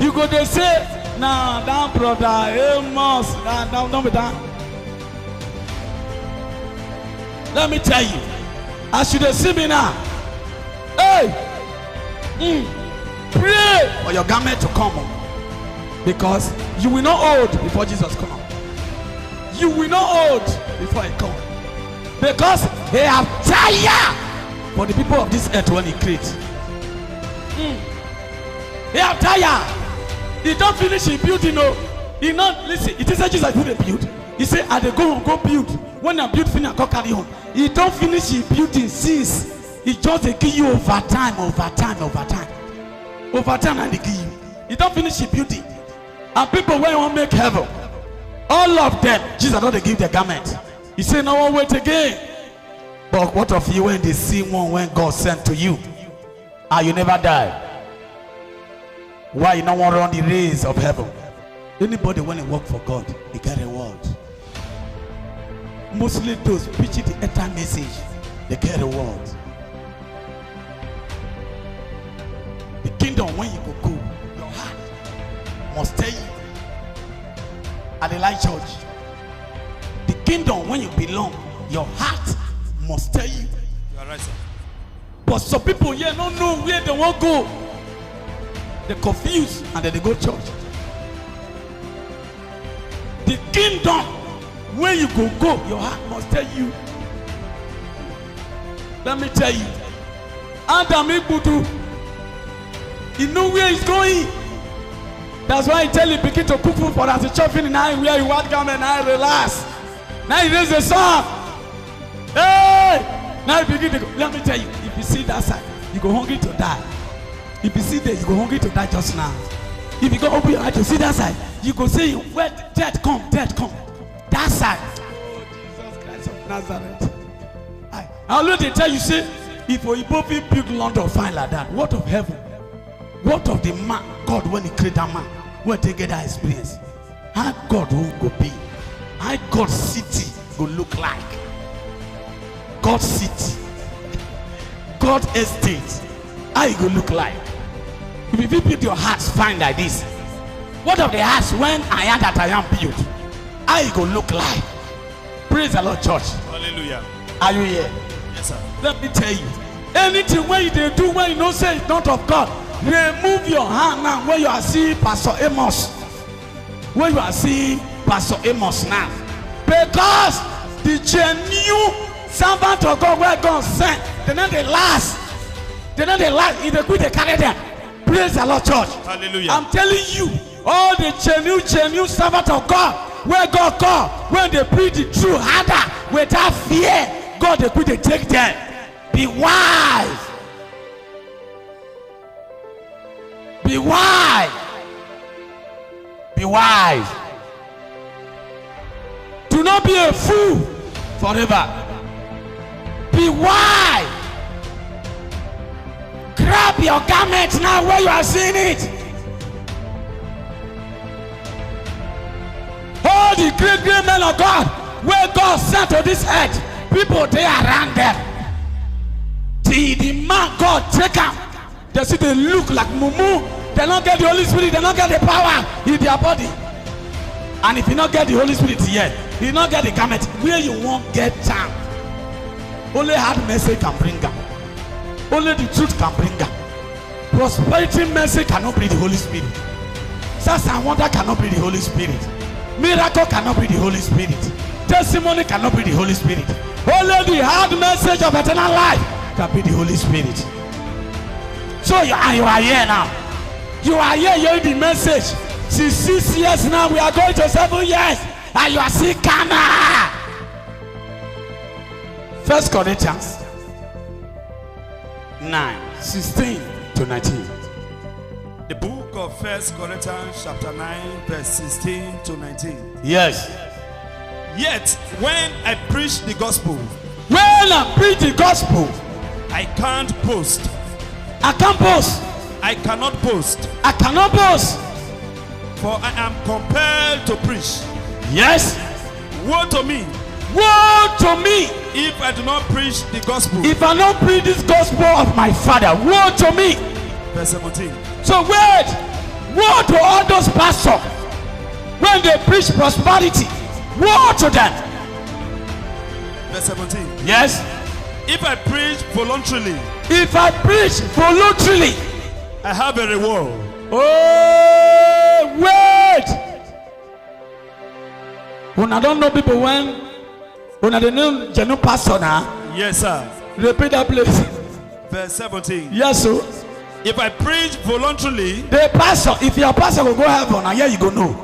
You go to say, nah, that brother, Amos, don't be done. Let me tell you, as you see me now, hey, pray for your garment to come on, because you will not hold before Jesus comes. You will not hold before he comes, because he have tired for the people of this earth when he creates. He have tired. He don't finish his building. No, he not listen. It is a Jesus who they build. He say, "I they go build." When I build finish, I go carry on. He don't finish his building since. He just they give you over time, and they give you. He don't finish his building. And people when you want make heaven, all of them, Jesus don't they give the garment. He say, "No one wait again." But what of you when they see one when God sent to you, and you never die? Why you don't want to run the race of heaven? Anybody when they work for God, they get a reward. Mostly those preaching the eternal message, they get a reward. The kingdom when you go, your heart must tell you. At the Light Church, the kingdom when you belong, your heart must tell you. You are right, sir. But some people here don't know where they want to go. They're confused and then they go to church. The kingdom, when you go, your heart must tell you. Let me tell you, Adam Igudu, he know where he's going. That's why he tell you begin to cook food for us. The church in now where you want come and now relax. Now he raise the sun. Hey! Now you begin to go. Let me tell you, if you see that side, you go hungry to die. If you see there, you go hungry to die just now. If you go open your eyes to see that side, you go say, where death come, death come. That side. Oh, Jesus Christ of Nazareth. I already tell you, say, if you both build London fine like that, what of heaven? What of the man, God, when he created that man, when they get that experience? How God will go be? How God's city will look like? God's city, God's estate, how it will look like? If you build your hearts fine like this, what of the hearts when I am that I am built? How it will look like? Praise the Lord, church. Hallelujah. Are you here? Yes, sir. Let me tell you, anything when they do when you know say it's not of God, remove your hand now. When you are seeing Pastor Amos, when you are seeing Pastor Amos now, because the genuine servant of God where God sent, they know they last. They know they last. If they quit, they carry them. Praise the Lord, church. Hallelujah. I'm telling you, all the genuine servant of God where God call, when they preach the true harder without fear, God they quit, they take them. Be wise. Be wise. Be wise. Do not be a fool forever. Be wise. Grab your garment now where you are seeing it. All the great men of God where God sent to this earth, people they around them. The man God take them. They see they look like mumu. They don't get the Holy Spirit. They don't get the power in their body. And if you don't get the Holy Spirit yet, you don't get the garment. Where you won't get time. Only hard message can bring them. Only the truth can bring them. Prosperity message cannot bring the Holy Spirit. Signs and wonder cannot bring the Holy Spirit. Miracle cannot bring the Holy Spirit. Testimony cannot bring the Holy Spirit. Only the hard message of eternal life can bring the Holy Spirit. So you are here now. You are here hearing the message. Since 6 years now, we are going to 7 years, and you are still coming. 1 Corinthians 9:16-19. The book of 1 Corinthians chapter 9 verse 16 to 19. Yes. Yet when I preach the gospel, when I preach the gospel, I can't boast. I can't boast. I cannot boast. I cannot boast. For I am compelled to preach. Yes. Woe to me. Woe to me if I do not preach the gospel. If I don't preach this gospel of my Father, woe to me. Verse 17. So wait, woe to those pastors, when they preach prosperity, woe to them. Verse 17. Yes. If I preach voluntarily, If I preach voluntarily, I have a reward. oh, wait. When I don't know people when I don't know genuine pastor now, Yes, sir. repeat that place. Verse 17. Yes, sir. If I preach voluntarily, The pastor, if your pastor will go heaven, and here you go know.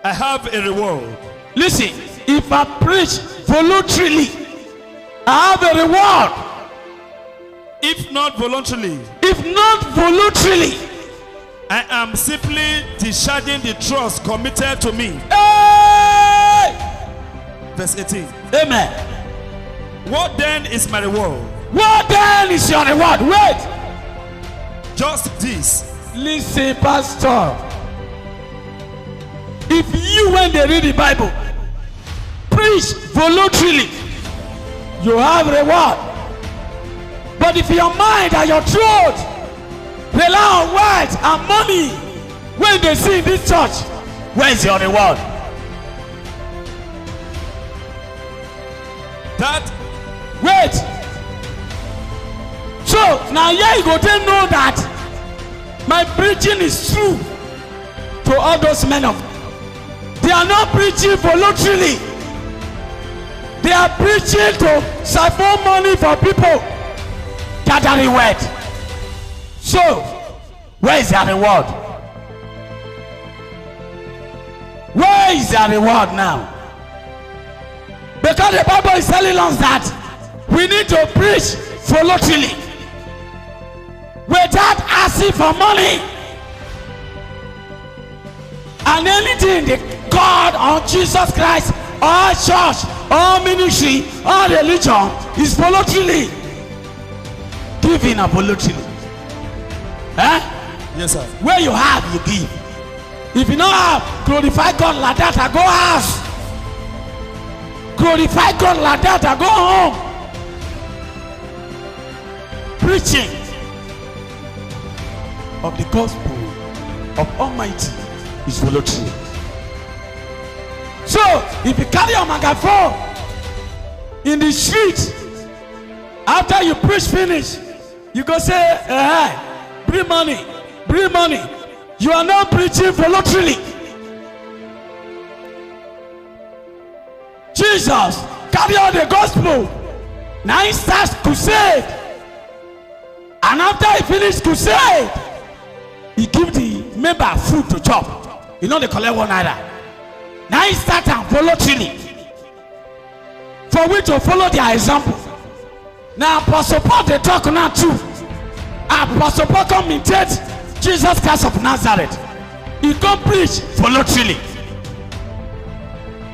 I have a reward. Listen, if I preach voluntarily, I have a reward. If not voluntarily, If not voluntarily, I am simply discharging the trust committed to me. hey! Verse 18. Amen. What then is my reward? What then is your reward? Wait. Just this. Listen, pastor. If you, when they read the Bible, preach voluntarily, you have reward. But if your mind and your throat rely on words and money, when they see in this church, where is your reward? That Wait. So now here you go to know that my preaching is true to all those men of. They are not preaching voluntarily. They are preaching to siphon money for people gathering word. So where is their reward? Where is their reward now? Because the Bible is telling us that we need to preach voluntarily without asking for money. And anything the God or Jesus Christ or church or ministry or religion is voluntarily. Giving a voluntarily. Eh? yes, sir. Where you have, you give. If you don't have, glorify God like that, I go house. Glorify God like that, I go home. Preaching of the gospel of Almighty is voluntary. So, if you carry a megaphone in the street, after you preach finish, you go say, bring money, bring money. You are not preaching voluntarily. Jesus carry out the gospel. Now he starts crusade. And after he finished crusade, he give the member food to chop. You know they collect one either. Now he starts voluntarily. For we to follow their example. Now Apostle Paul they talk now too. Apostle Paul come imitate Jesus Christ of Nazareth. He come preach voluntarily.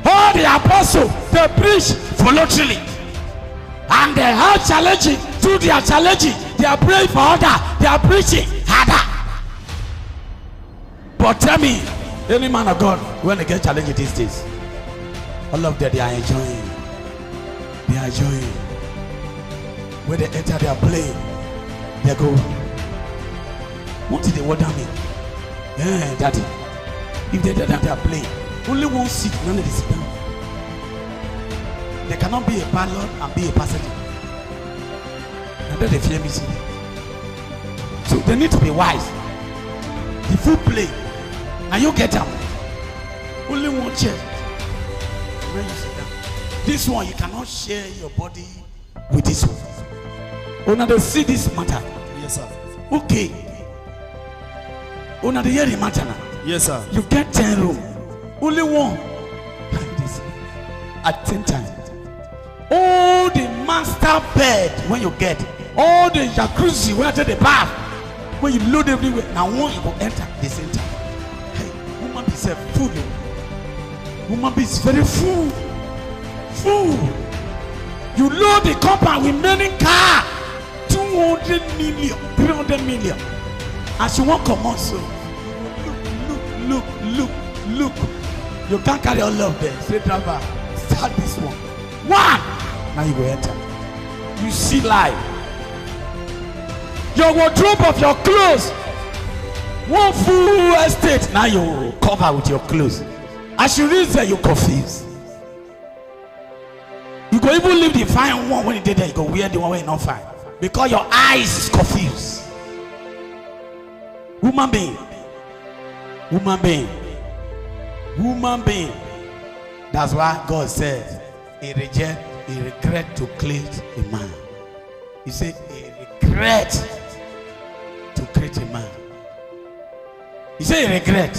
All the apostles they preach voluntarily. And they are challenging through their challenging. They are praying for order. They are preaching harder. But tell me, any man of God, when they get challenged these days, all of them they are enjoying. They are enjoying. When they enter their plane, they go, what did they order me? Yeah, daddy. If they enter their plane, only one seat, none of them sit down. They cannot be a pilot and be a passenger. And then they fear me. So they need to be wise. The full plane. Now you get them. Only one chair. When you sit down. This one you cannot share your body with this one. Oh, now they see this matter. Yes, sir. Okay. Oh, now they hear the matter now. Yes, sir. You get 10 room. Only one. Like this. At 10 times. All the master bed when you get. All the jacuzzi where the bath. When you load everywhere. Now one you go enter the center. Hey, woman be self full. Woman be very full. Full. You load the compound with many car. 200 million, 300 million. And she won't come on so. Look. You can't carry all of them. Say driver, start this one. One. Now you go enter. You see life. Your wardrobe of your clothes. One full estate. faith, now you cover with your clothes. As you reach there, you confused. You go even leave the fine one when you did there, you go wear the one when you not fine. Because your eyes is confused. Human being. Human being. Human being. That's why God says, he regret to create a man. He said, he regret to create a man. He said, he regret.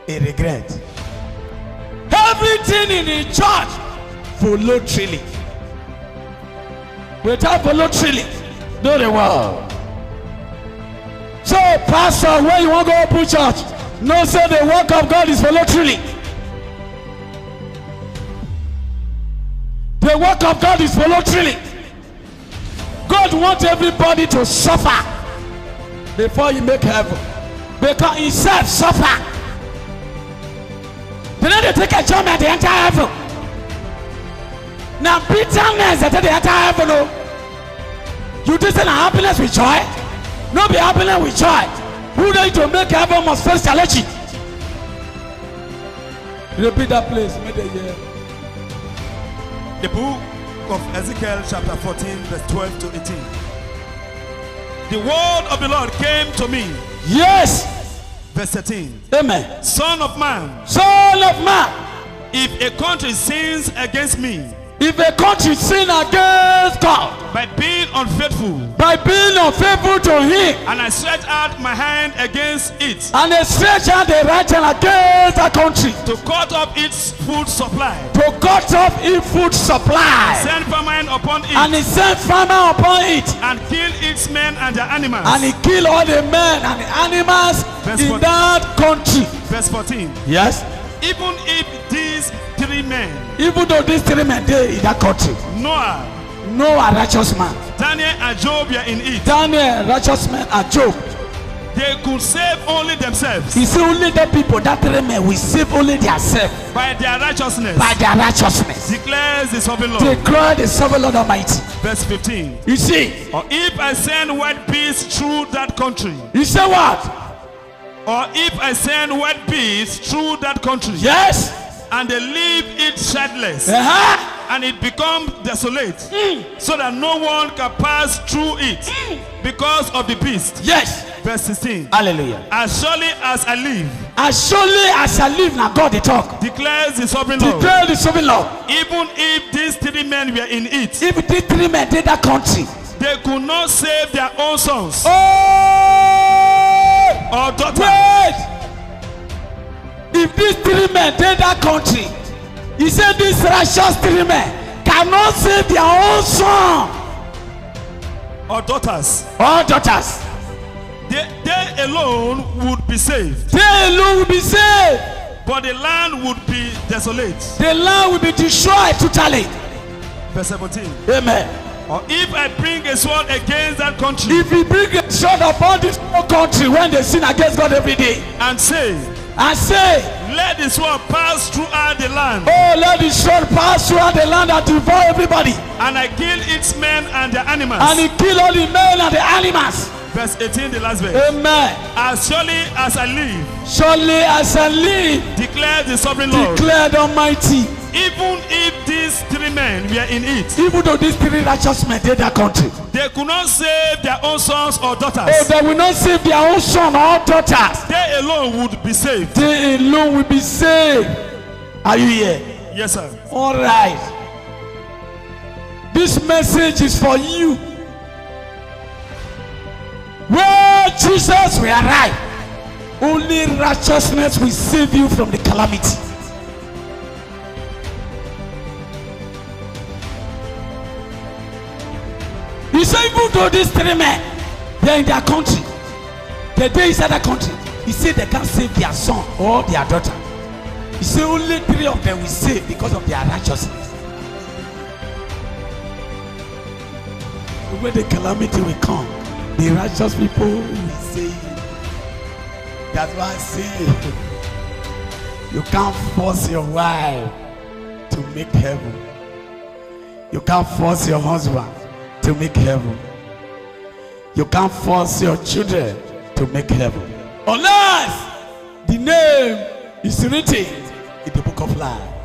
He regret. Everything in the church voluntarily. Without voluntarily, do the world. So, pastor, where you want to go open church? No, say the work of God is voluntarily. The work of God is voluntarily. God wants everybody to suffer before you make heaven. Because he said suffer. Then they take a job at the entire heaven. Now bitterness that the entire heaven. Oh. You just say happiness with joy. No be happiness with joy. Who need to make heaven must first challenge it. Repeat that place. The book of Ezekiel chapter 14 verse 12 to 18. The word of the Lord came to me. Yes. Verse 13. Amen. Son of man. Son of man. If a country sins against me. If a country sin against God. By being unfaithful. By being unfaithful to him. And I stretch out my hand against it. And they stretch out the right hand against that country. To cut off its food supply. To cut off its food supply. Send famine upon it. And he sent famine upon it. And kill its men and their animals. And he killed all the men and the animals in that country. Verse 14. Yes. Even if these three men. Even though these three men they in that country. Noah righteous man. Daniel and Job were in it. Daniel righteous man and Job. They could save only themselves. He said only the people that three men will save only themselves. By their righteousness. By their righteousness. Declares the sovereign Lord. Declare the sovereign Lord Almighty. Verse 15. You see. Or if I send wild beasts through that country. You say what? Or if I send wild beasts through that country. Yes. And they leave it childless. And it becomes desolate. So that no one can pass through it. Because of the beast. Yes. Verse 16. Hallelujah. As surely as I live. As surely as I live, now God they talk. Declares the sovereign Lord. Declare the sovereign Lord. Even if these three men were in it. If these three men did that country. They could not save their own sons. Or daughters. Wait. If these three men did that country, he said these righteous three men cannot save their own son. Or daughters. Or daughters. They alone would be saved. They alone would be saved. But the land would be desolate. The land will be destroyed totally. Verse 17. Amen. Or if I bring a sword against that country. If we bring a sword upon this whole country when they sin against God every day. And say. Let the sword pass throughout the land. Oh, let the sword pass throughout the land and devour everybody. And I kill its men and their animals. And he kill all the men and the animals. Verse 18, the last verse. Amen. As surely as I live. Surely as I live. Declare the sovereign Lord. Declare the Almighty. Even if these three men were in it. Even though these three righteous men did that country. They could not save their own sons or daughters. Oh, they will not save their own son or daughters. They alone would be saved. They alone will be saved. Are you here? Yes, sir. All right. This message is for you. Where Jesus will arrive, only righteousness will save you from the calamity. He said, even though these three men, they are in their country, the day inside that country, he said they can't save their son or their daughter. He said only three of them will save because of their righteousness. When the calamity will come, the righteous people will say, that's why I say, you can't force your wife to make heaven. You can't force your husband to make heaven. You can't force your children to make heaven. unless the name is written in the book of life.